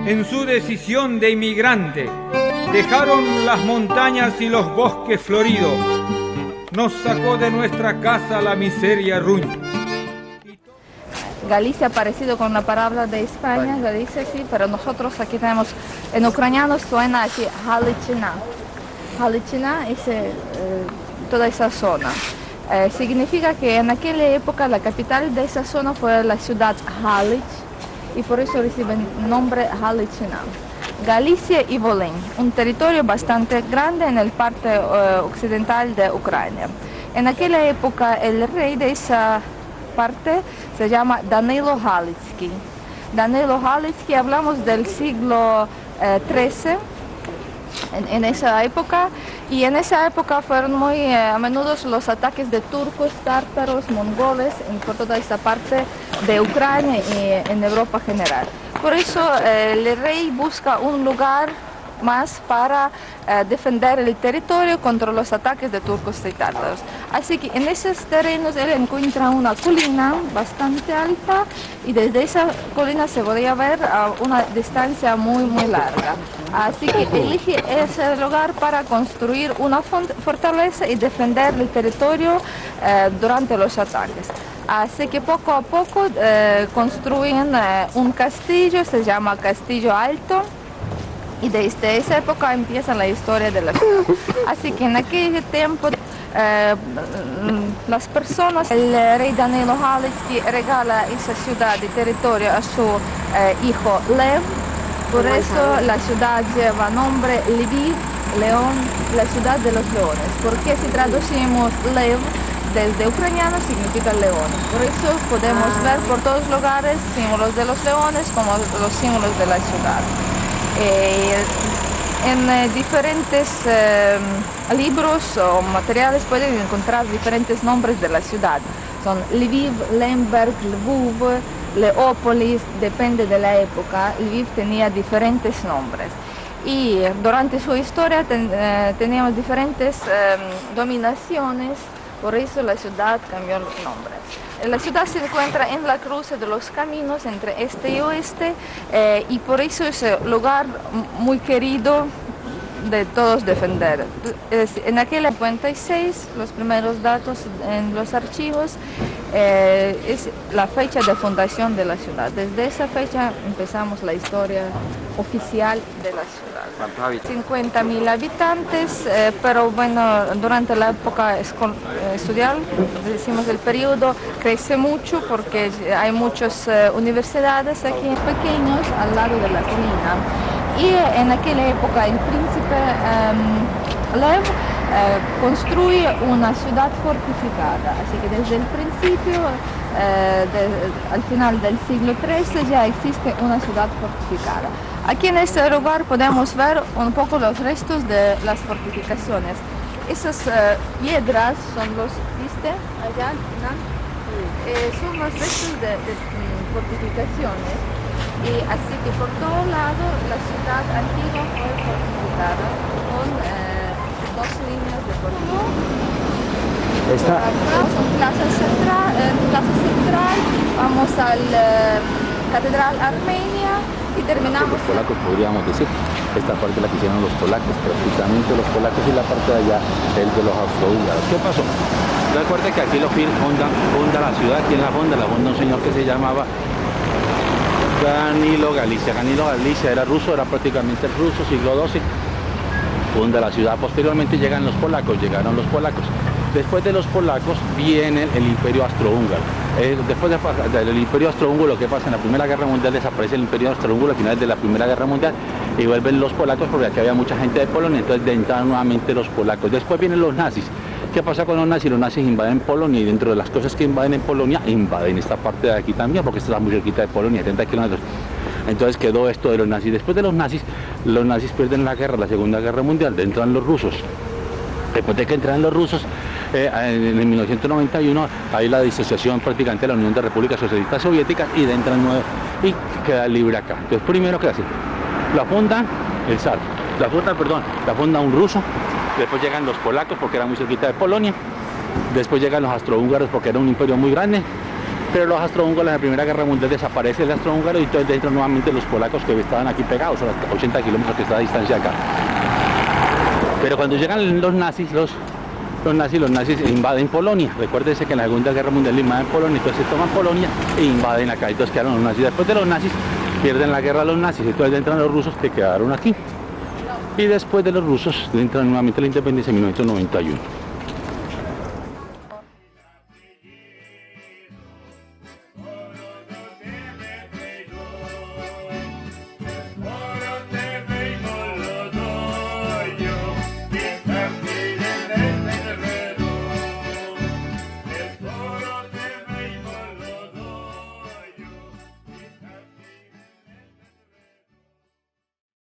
En su decisión de inmigrante, dejaron las montañas y los bosques floridos. Nos sacó de nuestra casa la miseria ruin. Galicia parecido con la palabra de España, Galicia sí, pero nosotros aquí tenemos, en ucraniano suena así, Halíčina. Halíčina es toda esa zona. Significa que en aquella época la capital de esa zona fue la ciudad Halíč, y por eso reciben el nombre Halíčina. Galicia y Volyn, un territorio bastante grande en el parte occidental de Ucrania. En aquella época el rey de esa parte se llama Danilo Галицький. Danilo Галицький, hablamos del siglo XIII, en esa época, y en esa época fueron muy a menudo los ataques de turcos, tártaros, mongoles por toda esta parte de Ucrania y en Europa general. Por eso el rey busca un lugar más para defender el territorio contra los ataques de turcos y tártaros. Así que en esos terrenos él encuentra una colina bastante alta y desde esa colina se podía ver a una distancia muy larga. Así que elige ese lugar para construir una fortaleza y defender el territorio durante los ataques. Así que poco a poco construyen un castillo, se llama Castillo Alto, y desde esa época empieza la historia de la ciudad. Así que en aquel tiempo las personas, el rey Danilo Галицький regala esa ciudad y territorio a su hijo Lev, por eso la ciudad lleva nombre Lviv, León, la ciudad de los leones, porque si traducimos Lev desde ucraniano significa león. Por eso podemos ver por todos lugares símbolos de los leones como los símbolos de la ciudad. En diferentes libros o materiales pueden encontrar diferentes nombres de la ciudad. Son Lviv, Lemberg, Lviv, Leópolis, depende de la época. Lviv tenía diferentes nombres. Y durante su historia teníamos diferentes dominaciones, por eso la ciudad cambió el nombre. La ciudad se encuentra en la cruce de los caminos entre este y oeste y por eso es un lugar muy querido de todos defender. En aquel 56, los primeros datos en los archivos, es la fecha de fundación de la ciudad. Desde esa fecha empezamos la historia oficial de la ciudad. ¿Cuántos habitantes? 50.000 habitantes, pero bueno, durante la época estudial, decimos el periodo, crece mucho porque hay muchas universidades aquí pequeños al lado de la colina. Y en aquella época el príncipe Lev construye una ciudad fortificada, así que desde el principio, al final del siglo XIII ya existe una ciudad fortificada. Aquí en este lugar podemos ver un poco los restos de las fortificaciones. Esas piedras son los, ¿viste? Allá, ¿no? Son los restos de fortificaciones. Y así que por todo lado la ciudad antigua fue fortificada con dos líneas de portón. Plaza Central, vamos al Catedral Armenia y terminamos. Los polacos podríamos decir, esta parte la que hicieron los polacos, prácticamente los polacos y la parte de allá el de los austrohúngaros. ¿Qué pasó? Recuerde que aquí lo funda la ciudad, aquí en la funda un señor que se llamaba Danilo Galicia. Danilo Galicia era ruso, era prácticamente ruso, siglo XII. Funda la ciudad. Posteriormente llegaron los polacos. Después de los polacos viene el Imperio Austrohúngaro. Después del Imperio Austrohúngaro, lo que pasa en la Primera Guerra Mundial, desaparece el Imperio Austrohúngaro a finales de la Primera Guerra Mundial y vuelven los polacos porque aquí había mucha gente de Polonia, entonces entran nuevamente los polacos. Después vienen los nazis. ¿Qué pasa con los nazis? Los nazis invaden Polonia y dentro de las cosas que invaden en Polonia, invaden esta parte de aquí también, porque esta está muy cerquita de Polonia, 30 kilómetros. Entonces quedó esto de los nazis. Después de los nazis pierden la guerra, la Segunda Guerra Mundial, entran los rusos. Después de que entran los rusos, en 1991 hay la disociación prácticamente de la Unión de Repúblicas Socialistas Soviéticas y entran nueve y queda libre acá. Entonces primero, ¿qué hace? La funda el zar, la funda un ruso Después llegan los polacos porque era muy cerquita de Polonia. Después llegan los austrohúngaros porque era un imperio muy grande. Pero los austrohúngaros en la Primera Guerra Mundial desaparece el austrohúngaro y entonces entran nuevamente los polacos que estaban aquí pegados, a los 80 kilómetros que está la distancia acá. Pero cuando llegan los nazis invaden Polonia. Recuérdense que en la Segunda Guerra Mundial invaden Polonia, entonces se toman Polonia e invaden acá. Entonces quedaron los nazis. Después de los nazis pierden la guerra los nazis, entonces entran los rusos que quedaron aquí. Y después de los rusos entran nuevamente la independencia en 1991.